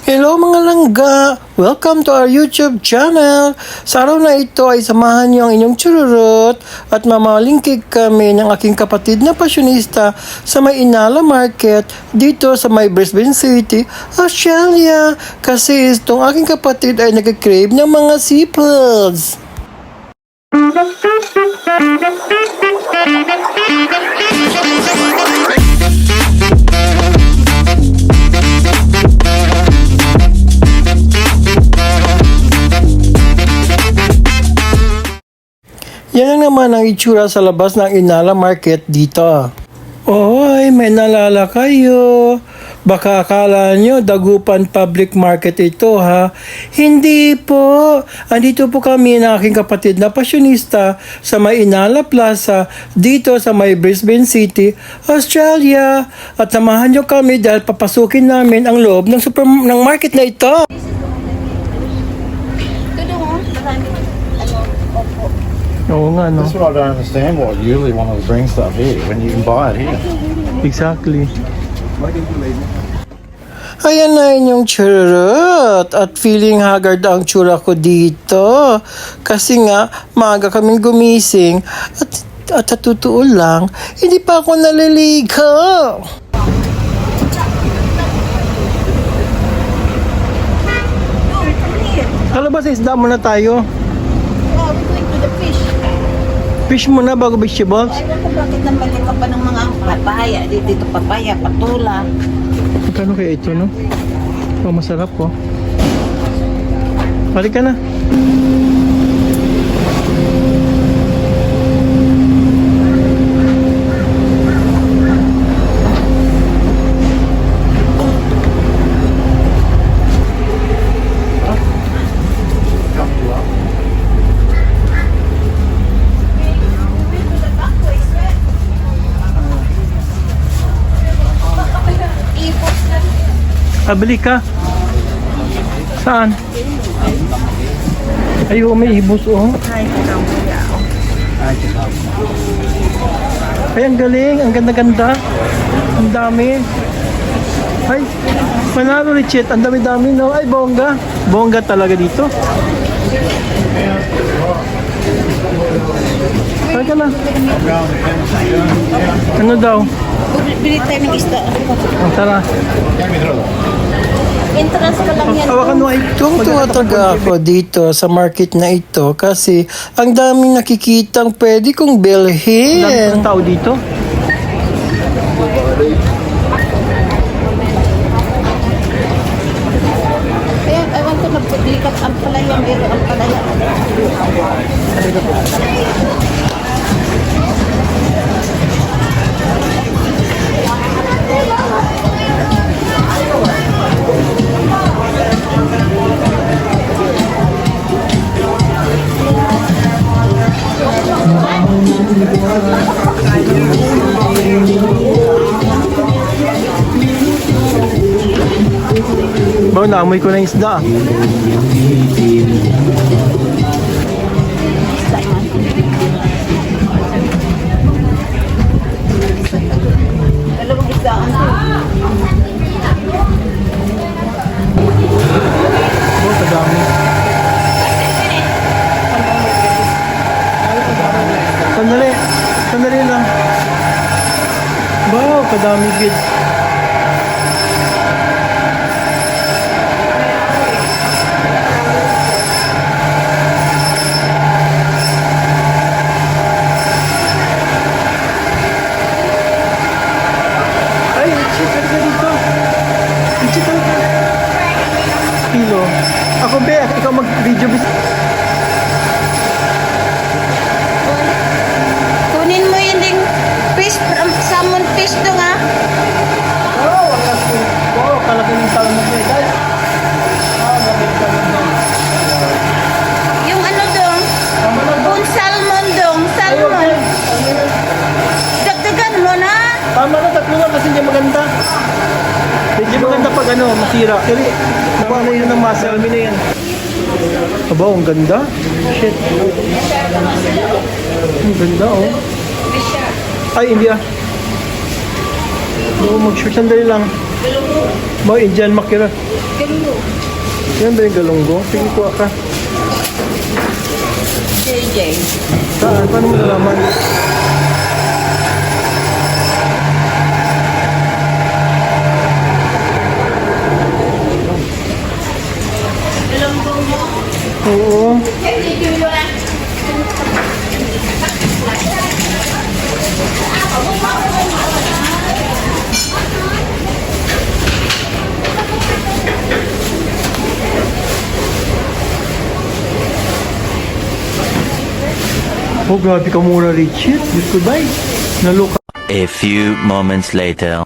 Hello mga langga! Welcome to our YouTube channel! Sa araw na ito ay samahan niyo ang inyong chururot at mamalingkig kami ng aking kapatid na pasyonista sa may Inala Market dito sa may Brisbane City, Australia. Kasi itong aking kapatid ay nag-crave ng mga seafoods. Yan ang naman ang itsura sa labas ng Inala Market dito. Oy, may nalala kayo. Baka akala nyo Dagupan Public Market ito ha. Hindi po. Andito po kami ng aking kapatid na pasyonista sa may Inala Plaza dito sa may Brisbane City, Australia. At samahan nyo kami dahil papasukin namin ang loob ng market na ito. Oo nga, no? That's what I don't understand. Why you usually want to bring stuff here when you can buy it here. Exactly. Ayan na inyong churot at feeling haggard ang tsura ko dito. Kasi nga, maaga kaming gumising at sa totoo lang, hindi pa ako naliligo. Kalabas, isda muna tayo. Fish muna bago vegetables. Ewan ko bakit nabalik ka pa ng mga papaya. Dito papaya, patula. Magkano kaya ito, no? Oh, masarap po. Balik ka na. Bili ka. Saan? Ayaw, may ibos oh. Ay, ang galing. Ang ganda-ganda. Ang dami. Ay, panalo Richard. Ang dami-dami no. Ay, bongga. Bongga talaga dito. Saan ka na? Ano daw? Bili tayo ng isda. Ang tara. Entrance ka lang yan. Hawakan mo ay tuwa talaga ako dito sa market na ito kasi ang daming nakikitang pwede kong bilhin. Ang tao dito. Kaya, ewan ko, nagpaglikat ang palaya. Mayroon ang palaya. Bawa naamoy ko na yung isda. Dalawang isdaan ko. Oh, kadami. Sandali. Sandali lang. Wow, kadami gid. Ay, chicken ka dito. Chicken ka. Kilo. Ako be, ikaw mag-video bis. Kunin mo yun ding fish, salmon fish doon ha. Oh, wakas ko. Oh, kalaki ng salmon mo guys. Ah, bakit ka naman? Yung ano doon, kung salmon doon, salmon. Dagdagan mo na. Tama na, tatlo na kasi hindi maganda. Hindi maganda pag ano, masira. Kasi, nakuha mo yun ng muscle. Salmi na yan. Aba, ang ganda. Shit. Ang ganda, oh. Ay, hindi ah. Oo, mag-shoot. Sandali lang. Mga Indian makira. Ganun. Yan ba yung galunggong? Sige, kuha ka. JJ. Saan? Paano mo nalaman? Oo. Oh, grabe ka mura, Richard. Diyos ko, day. Naluka. A few moments later.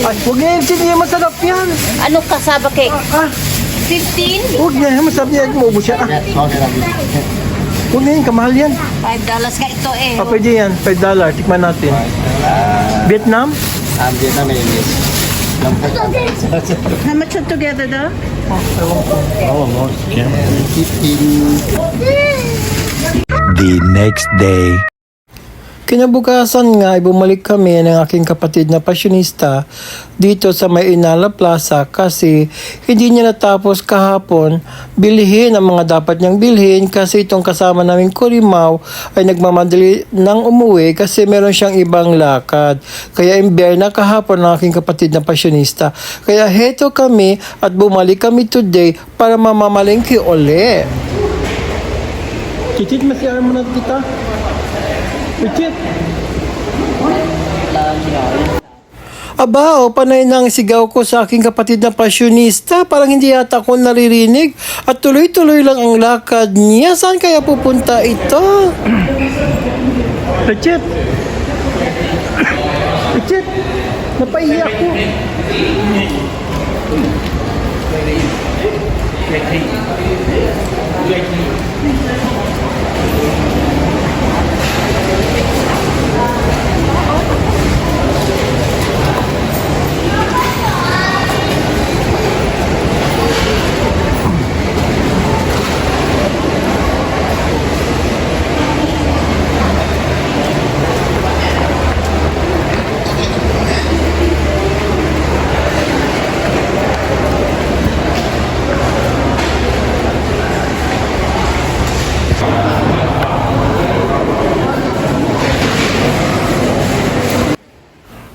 Ay, huwag na yan. Sige, masarap yan. Ano kasaba cake? Ah, 15? huwag na yan. Masarap yan. Maubos siya. Ah, huwag na yan. Kamahal yan. $5 ka ito eh. Ah, pwede yan. $5. Tikman natin. Vietnam? How much altogether daw? The next day. Kinabukasan nga ay bumalik kami ng aking kapatid na pasyonista dito sa May Inala Plaza kasi hindi niya natapos kahapon bilhin ang mga dapat niyang bilhin kasi itong kasama naming Kurimaw ay nagmamadali ng umuwi kasi meron siyang ibang lakad. Kaya imber na kahapon ng aking kapatid na pasyonista. Kaya heto kami at bumalik kami today para mamamalengke uli. Chichit, masiyara mo na kita. Chichit. Aba, panay na ang sigaw ko sa aking kapatid na pasyonista. Parang hindi yata ako naririnig. At tuloy-tuloy lang ang lakad niya. Saan kaya pupunta ito? Chichit. Chichit. Napaiyak ko.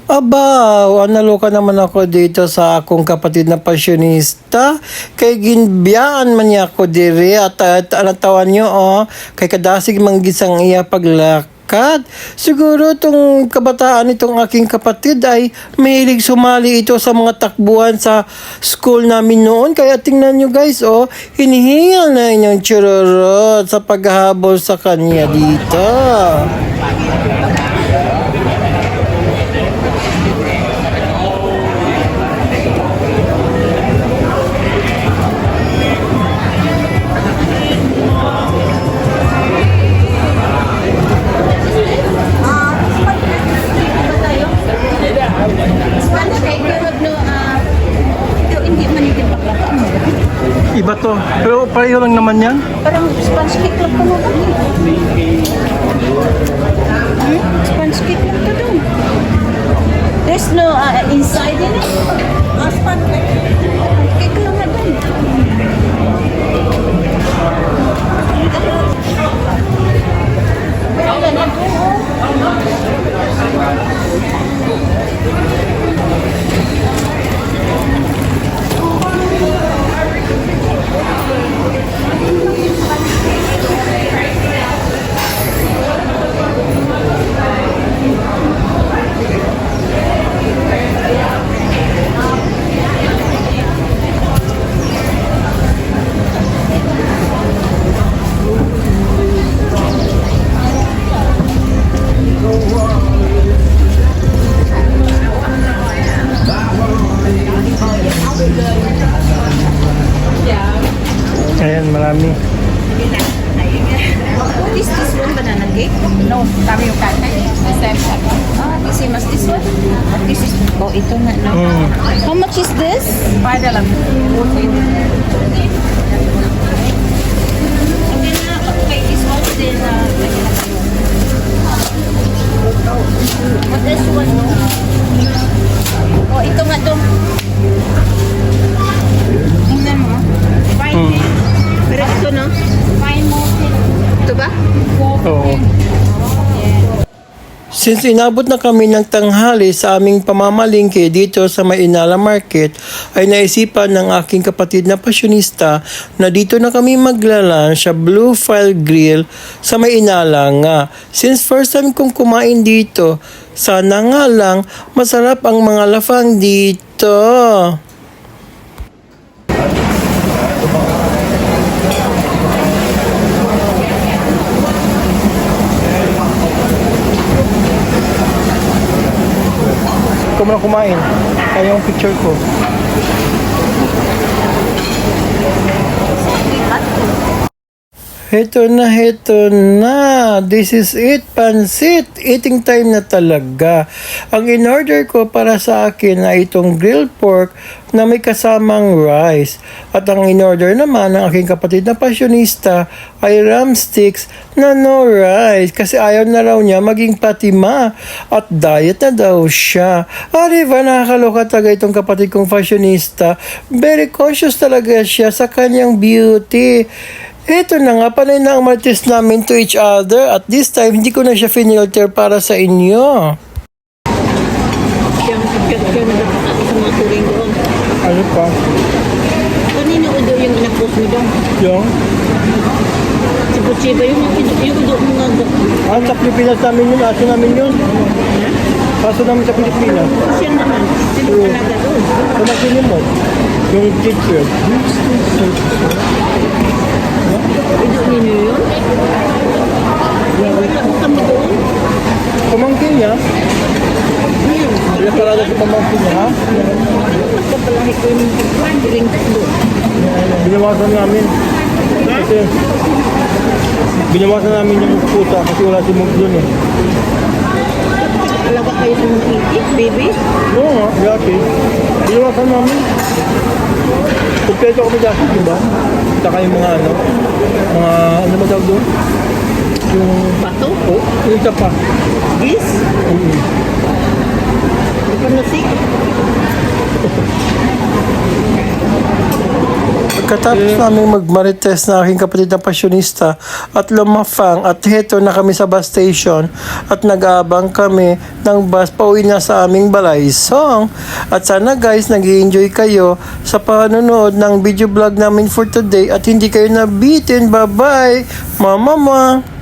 Aba, naloka naman ako dito sa akong kapatid na pasyonista. Kay ginbiyaan man niya ako diri at anatawan niyo kay kadasig manggisang iya paglakad. Siguro itong kabataan itong aking kapatid ay mahilig sumali ito sa mga takbuhan sa school namin noon. Kaya tingnan nyo guys, hinihingal na inyong chururot sa paghahabol sa kanya dito. Iba to. Pero pareho lang naman yan. Parang sponge cake lang pa mo ba? Sponge cake lang pa doon. There's no inside in it. Sponge cake lang na doon. Wala na doon. Ayan, marami. What is this one? Banana cake? No, kami yung katay. The same as this one? This is, ito na, no? How much is this? $5. Okay na, okay, this one, then, Since inabot na kami ng tanghali sa aming pamamalingke dito sa Mainala Market, ay naisipan ng aking kapatid na pasyonista na dito na kami maglalan sa Blue File Grill sa Mainala nga. Since first time kong kumain dito, sana nga lang masarap ang mga lafang dito. Ikaw mo na kumain. Kaya yung picture ko. Heto na. This is it, pansit. Eating time na talaga. Ang in-order ko para sa akin ay itong grilled pork na may kasamang rice. At ang in-order naman ng aking kapatid na pasyonista ay ram sticks na no rice. Kasi ayaw na raw niya maging patima. At diet na daw siya. Diba, nakakaloka talaga itong kapatid kong fashionista. Very conscious talaga siya sa kanyang beauty. Eto na nga, panay na ang martes namin to each other at this time, hindi ko na siya finilter para sa inyo. Siyang pagkat ka na sa mga turing doon. Ano pa? Kanina udo yung inapost mo doon. Yung? Sa Puchiba yung udo mo nga doon. Sa Pilipinas namin yun, aso namin yun. Aso namin sa Pilipinas. Siya naman. Sino ka naga doon? Kumasin mo, yung teacher. Udo ninyo yun? Wala ko kami doon. Pamangkin niya? Wala parada sa pamangkin niya, ha? Magkapalahi ko yung turing doon. Binawasan namin. Kasi, binawasan namin yung puta kasi wala si Mug doon eh. Alaga kayo sa mga itik, baby? Oo nga, dati. Binawasan namin. Kompleto kami dati, diba? Saka yung mga ano ba tawag doon? Yung Bato? oh, yung isa pa. Gis? Di pa nasik? Pagkatapos namin magmarites na aking kapatid na pasyonista at lumafang at heto na kami sa bus station at nag-aabang kami ng bus pauwi na sa aming balaysong. At sana guys, nag-i-enjoy kayo sa panonood ng video vlog namin for today at hindi kayo nabitin. Bye-bye! Mama!